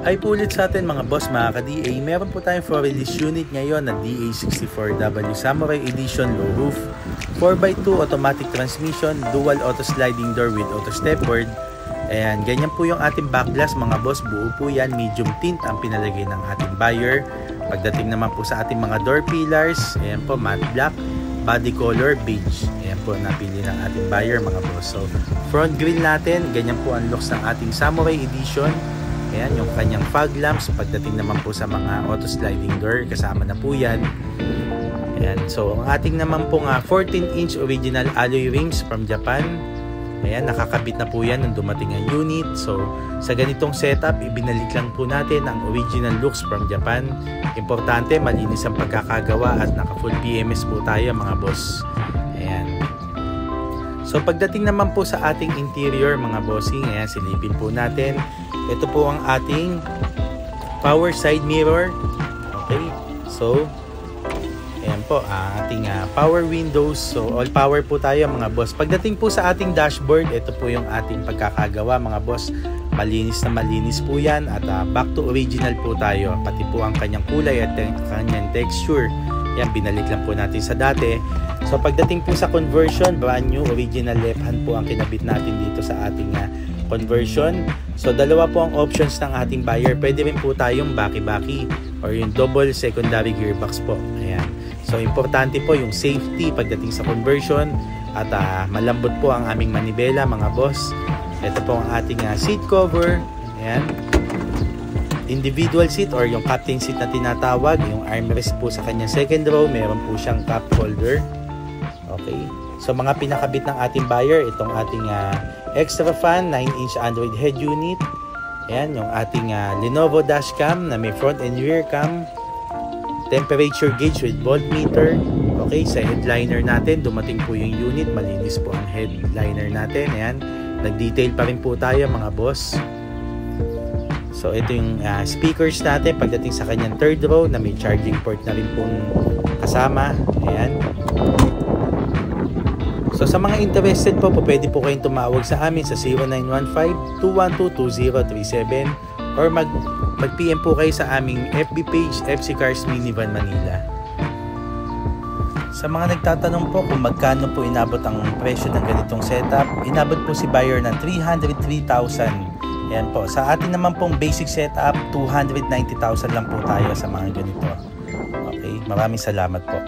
Ay pulit sa atin mga boss, mga ka-DA, meron po tayong for release unit ngayon na DA64W Samurai Edition low roof 4x2 automatic transmission, dual auto sliding door with auto stepboard. Ayan, ganyan po yung ating back glass mga boss, buo po yan, medium tint ang pinalagay ng ating buyer. Pagdating naman po sa ating mga door pillars, ayan po, matte black, body color beige. Ayan po napili ng ating buyer mga boss. So front grille natin, ganyan po ang looks ng ating Samurai Edition. Ayan, yung kanyang fog lamps. Pagdating naman po sa mga auto sliding door, kasama na po yan. Ayan, so ang ating naman po nga 14-inch original alloy rims from Japan. Ayan, nakakabit na po yan nung dumating ang unit. So sa ganitong setup, ibinalik lang po natin ang original looks from Japan. Importante, malinis ang pagkakagawa at naka full PMS po tayo mga boss. Ayan. So pagdating naman po sa ating interior mga bossing, ayan, silipin po natin. Ito po ang ating power side mirror. Okay, so ayan po ating power windows. So all power po tayo mga boss. Pagdating po sa ating dashboard, ito po yung ating pagkakagawa mga boss. Malinis na malinis po yan at back to original po tayo. Pati po ang kanyang kulay at kanyang texture, yan binalik lang po natin sa dati. So pagdating po sa conversion, brand new original left hand po ang kinabit natin dito sa ating conversion. So dalawa po ang options ng ating buyer. Pwede rin po tayong baki-baki or yung double secondary gearbox po. Ayan. So importante po yung safety pagdating sa conversion at malambot po ang aming manibela mga boss. Ito po ang ating seat cover. Ayan. Individual seat or yung captain seat na tinatawag. Yung armrest po sa kanyang second row, meron po siyang cup holder. Okay. So mga pinakabit ng ating buyer, itong ating extra fan, 9-inch Android head unit. Ayan, yung ating Lenovo dashcam na may front and rear cam. Temperature gauge with voltmeter. Okay, sa headliner natin, dumating po yung unit. Malinis po ang headliner natin. Ayan, nag-detail pa rin po tayo mga boss. So ito yung speakers natin pagdating sa kanyang third row na may charging port na rin pong kasama. Ayan. So sa mga interested po, pwede po kayong tumawag sa amin sa 0915-212-2037 or mag-PM po kayo sa aming FB page, FC Cars Minivan Manila. Sa mga nagtatanong po kung magkano po inabot ang presyo ng ganitong setup, inabot po si buyer ng 303,000. Yan po. Sa atin naman pong basic setup, 290,000 lang po tayo sa mga ganito. Okay, maraming salamat po.